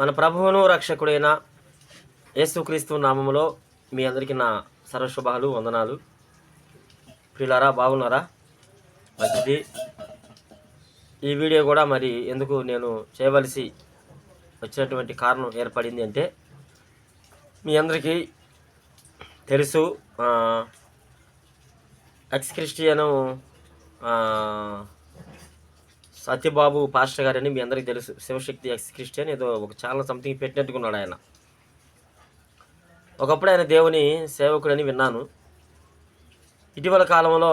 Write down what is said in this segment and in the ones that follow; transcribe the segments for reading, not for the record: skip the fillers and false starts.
మన ప్రభువును రక్షకుడైన యేసుక్రీస్తు నామములో మీ అందరికీ నా సర్వశుభాలు వందనాలు. ప్రియులారా, బాగున్నారా? మంచిది. ఈ వీడియో కూడా మరి ఎందుకు నేను చేయవలసి వచ్చినటువంటి కారణం ఏర్పడింది అంటే, మీ అందరికీ తెలుసు, ఎక్స్ క్రిస్టియను సత్యబాబు పాస్టర్ గారని మీ అందరికీ తెలుసు. శివశక్తి ఎక్స్ క్రిస్టియన్ ఏదో ఒక ఛానల్ సంథింగ్ పెట్టినట్టుకున్నాడు ఆయన. ఒకప్పుడు ఆయన దేవుని సేవకుడని విన్నాను. ఇటీవల కాలంలో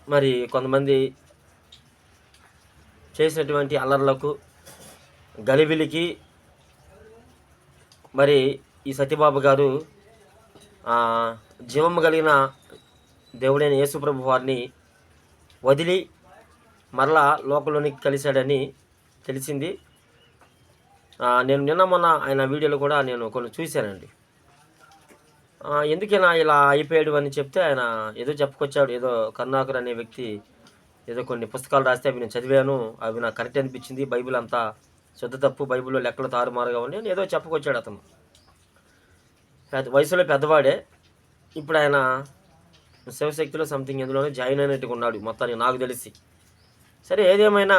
మరి కొంతమంది చేసినటువంటి అల్లర్లకు, గలిబిలికి మరి ఈ సత్యబాబు గారు జీవము కలిగిన దేవుడైన యేసుప్రభు వారిని వదిలి మరలా లోకంలోనికి కలిశాడని తెలిసింది. నేను నిన్న మొన్న ఆయన వీడియోలో కూడా నేను కొన్ని చూశానండి. ఎందుకైనా ఇలా అయిపోయాడు అని చెప్తే ఆయన ఏదో చెప్పుకొచ్చాడు. ఏదో కరుణాకర్ అనే వ్యక్తి ఏదో కొన్ని పుస్తకాలు రాస్తే అవి నేను చదివాను, అవి నాకు కరెక్ట్ అనిపించింది, బైబిల్ అంతా శుద్ధ తప్పు, బైబిల్లో లెక్కలు తారుమారుగా ఉండి అని ఏదో చెప్పుకొచ్చాడు. అతను వయసులో పెద్దవాడే. ఇప్పుడు ఆయన శివశక్తిలో సంథింగ్ ఎందులోనే జాయిన్ అయినట్టుగా ఉన్నాడు మొత్తానికి నాకు తెలిసి. సరే, ఏదేమైనా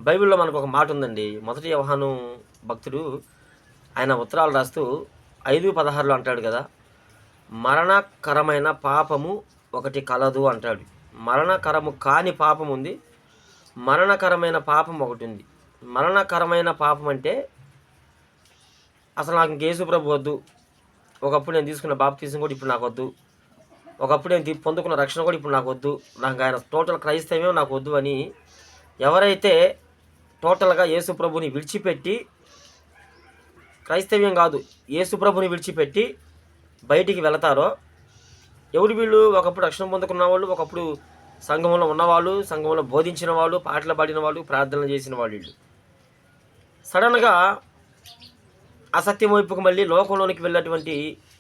బైబిల్లో మనకు ఒక మాట ఉందండి. మొదటి యోహాను భక్తుడు ఆయన ఉత్తరాలు రాస్తూ 5:16 అంటాడు కదా, మరణకరమైన పాపము ఒకటి కలదు అంటాడు. మరణకరము కాని పాపం ఉంది, మరణకరమైన పాపం ఒకటి ఉంది. మరణకరమైన పాపం అంటే అసలు నాకు ఇంక యేసుప్రభు వద్దు, ఒకప్పుడు నేను తీసుకున్న బాప్తిజం కూడా ఇప్పుడు నాకు వద్దు, ఒకప్పుడు నేను పొందుకున్న రక్షణ కూడా ఇప్పుడు నాకు వద్దు, నాకు ఆయన టోటల్ క్రైస్తవ్యం నాకు వద్దు అని ఎవరైతే టోటల్గా యేసుప్రభుని విడిచిపెట్టి, క్రైస్తవ్యం కాదు యేసుప్రభుని విడిచిపెట్టి బయటికి వెళతారో, ఎవరు వీళ్ళు? ఒకప్పుడు రక్షణ పొందుకున్న వాళ్ళు, ఒకప్పుడు సంఘంలో ఉన్నవాళ్ళు, సంఘంలో బోధించిన వాళ్ళు, పాటలు పాడిన వాళ్ళు, ప్రార్థనలు చేసిన వాళ్ళు. వీళ్ళు సడన్గా అసత్యం వైపుకు మళ్ళీ లోకంలోనికి వెళ్ళినటువంటి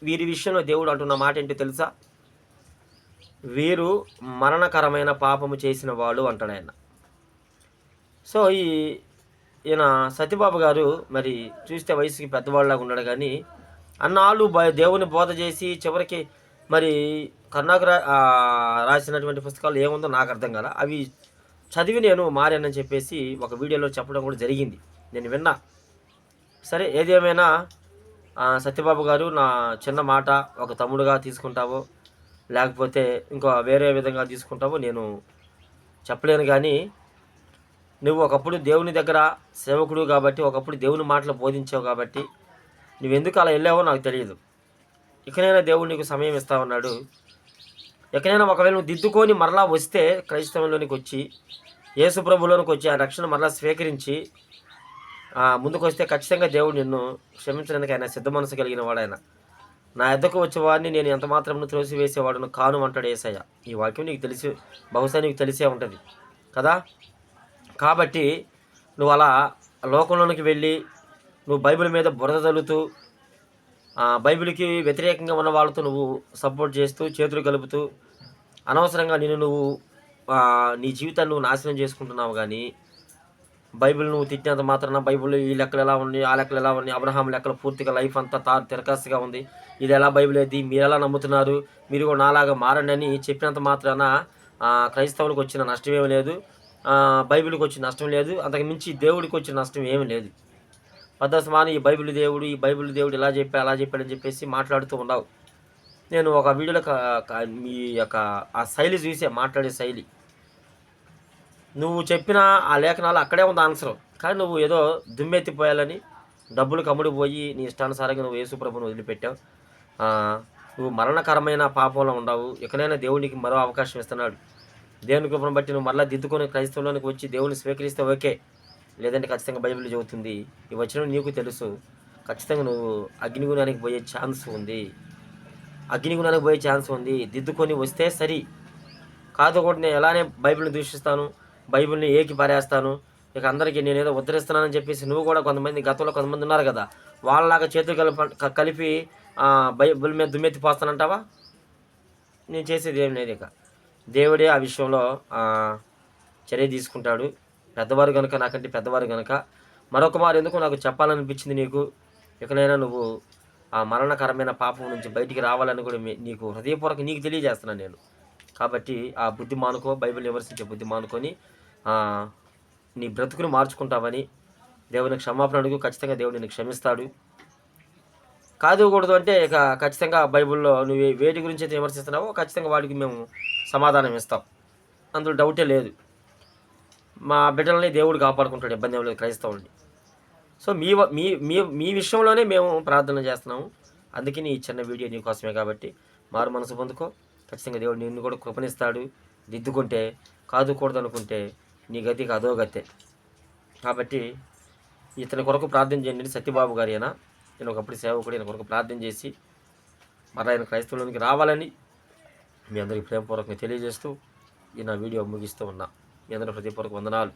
వీరి విషయంలో దేవుడు అంటున్న మాట ఏంటో తెలుసా? వీరు మరణకరమైన పాపము చేసిన వాళ్ళు అంటాడు ఆయన. సో ఈయన సత్యబాబు గారు మరి చూస్తే వయసుకి పెద్దవాళ్ళలాగా ఉన్నాడు, కానీ అన్నాళ్ళు దేవుని బోధ చేసి చివరికి మరి కరుణాకర్ రాసినటువంటి పుస్తకాలు ఏముందో నాకు అర్థం కాల. అవి చదివి నేను మారానని చెప్పేసి ఒక వీడియోలో చెప్పడం కూడా జరిగింది, నేను విన్నా. సరే, ఏదేమైనా సత్యబాబు గారు, నా చిన్న మాట ఒక తమ్ముడుగా తీసుకుంటావో లేకపోతే ఇంకో వేరే విధంగా తీసుకుంటావో నేను చెప్పలేను, కానీ నువ్వు ఒకప్పుడు దేవుని దగ్గర సేవకుడు కాబట్టి, ఒకప్పుడు దేవుని మాటలు బోధించావు కాబట్టి నువ్వెందుకు అలా వెళ్ళావో నాకు తెలియదు. ఇకనైనా దేవుడు నీకు సమయం ఇస్తా ఉన్నాడు. ఎక్కడైనా ఒకవేళ నువ్వు దిద్దుకొని మరలా వస్తే, క్రైస్తవంలోనికి వచ్చి యేసుప్రభులోనికి వచ్చి ఆ రక్షణ మరలా స్వీకరించి ముందుకు వస్తే ఖచ్చితంగా దేవుడు నిన్ను క్షమించడానికి ఆయన సిద్ధ మనసు కలిగిన వాడు. ఆయన నా ఎద్దకు వచ్చేవాడిని నేను ఎంత మాత్రం త్రోసివేసేవాడును కాను అంటాడు యేసయ్య. ఈ వాక్యం నీకు తెలిసి, బహుశా నీకు తెలిసే ఉంటుంది కదా. కాబట్టి నువ్వు అలా లోకంలోనికి వెళ్ళి నువ్వు బైబిల్ మీద బురద తల్లుతూ, బైబిల్కి వ్యతిరేకంగా ఉన్న వాళ్ళతో నువ్వు సపోర్ట్ చేస్తూ, చేతులు కలుపుతూ అనవసరంగా నువ్వు నీ జీవితాన్ని నువ్వు నాశనం చేసుకుంటున్నావు. కానీ బైబిల్ నువ్వు తిట్టినంత మాత్రాన బైబిల్ ఈ లెక్కలు ఎలా ఉన్నాయి, ఆ లెక్కలు ఎలా ఉన్నాయి, అబ్రహాం లెక్కలు పూర్తిగా లైఫ్ అంతా తిరకాస్తుగా ఉంది, ఇది ఎలా బైబిల్ ఏది, మీరు ఎలా నమ్ముతున్నారు, మీరు కూడా నాలాగా మారండి అని చెప్పినంత మాత్రాన క్రైస్తవులకు వచ్చిన నష్టం ఏమీ లేదు, బైబిల్కి వచ్చిన నష్టం లేదు, అంతకు మించి దేవుడికి వచ్చిన నష్టం ఏమీ లేదు. పద్ధతిమాని ఈ బైబిల్ దేవుడు ఇలా చెప్పా అలా చెప్పాడని చెప్పేసి మాట్లాడుతూ ఉండవు. నేను ఒక వీడియోలో మీ యొక్క ఆ శైలి చూసే, మాట్లాడే శైలి, నువ్వు చెప్పిన ఆ లేఖనాలు అక్కడే ఉంది ఆన్సర్, కానీ నువ్వు ఏదో దుమ్మెత్తిపోయాలని డబ్బులు కమ్ముడిపోయి నీ ఇష్టానుసారంగా నువ్వు యేసుప్రభుని వదిలిపెట్టావు. నువ్వు మరణకరమైన పాపంలో ఉండవు. ఎక్కడైనా దేవునికి మరో అవకాశం ఇస్తున్నాడు. దేవుని కృపను బట్టి నువ్వు మరలా దిద్దుకొని క్రైస్తవంలోనికి వచ్చి దేవుని స్వీకరిస్తే ఓకే, లేదంటే ఖచ్చితంగా బైబిల్ చెబుతుంది, ఈ వచనం నీకు తెలుసు, ఖచ్చితంగా నువ్వు అగ్నిగుణానికి పోయే ఛాన్స్ ఉంది. దిద్దుకొని వస్తే సరి, కాదు కూడా నేను ఎలానే బైబిల్ని దూషిస్తాను, బైబిల్ని ఏకి పారేస్తాను, ఇక అందరికీ నేను ఏదో ఉద్ధరిస్తున్నానని చెప్పేసి నువ్వు కూడా గతంలో కొంతమంది ఉన్నారు కదా, వాళ్ళలాగా చేతులు కలిపి బైబిల్ మీద దుమ్మెత్తి పోస్తానంటావా? నేను చేసేది ఏం లేదు. ఇక దేవుడే ఆ విషయంలో చర్య తీసుకుంటాడు. పెద్దవారు కనుక, నాకంటే పెద్దవారు కనుక మరొక మారు ఎందుకు నాకు చెప్పాలనిపించింది నీకు, ఇకనైనా నువ్వు ఆ మరణకరమైన పాపం నుంచి బయటికి రావాలని కూడా నీకు హృదయపూర్వక నీకు తెలియజేస్తున్నాను నేను. కాబట్టి ఆ బుద్ధి మానుకో, బైబిల్ విమర్శించే బుద్ధి మానుకొని నీ బ్రతుకుని మార్చుకుంటావని దేవునికి క్షమాపణ అడుగు. ఖచ్చితంగా దేవుడు నిన్ను క్షమిస్తాడు. కాదుకూడదు అంటే ఇక ఖచ్చితంగా బైబిల్‌లో నువ్వు వేటి గురించి అయితే విమర్శిస్తున్నావో ఖచ్చితంగా వాటికి మేము సమాధానం ఇస్తాం. అందులో డౌటే లేదు. మా బిడ్డలని దేవుడు కాపాడుకుంటాడు, ఇబ్బంది ఏం లేదు క్రైస్తవుల్ని. సో మీ వ మీ మీ మీ విషయంలోనే మేము ప్రార్థన చేస్తున్నాము. అందుకని ఈ చిన్న వీడియో నీకోసమే కాబట్టి మారు మనసు పొందుకో. ఖచ్చితంగా దేవుడు నిన్ను కూడా కృపణిస్తాడు. దిద్దుకుంటే, కాదుకూడదనుకుంటే నీ గతికి అధోగతే. కాబట్టి ఇతని కొరకు ప్రార్థన చేయండి. సత్యబాబు గారు ఈయన. నేను ఒకప్పుడు సేవకుడు. ఈయన కొరకు ప్రార్థన చేసి మరలా ఆయన క్రైస్తవులోనికి రావాలని మీ అందరికీ ప్రేమపూర్వకంగా తెలియజేస్తూ ఈ నా వీడియో ముగిస్తూ ఉన్నా. మీ అందరూ హృదయపూర్వక వందనాలు.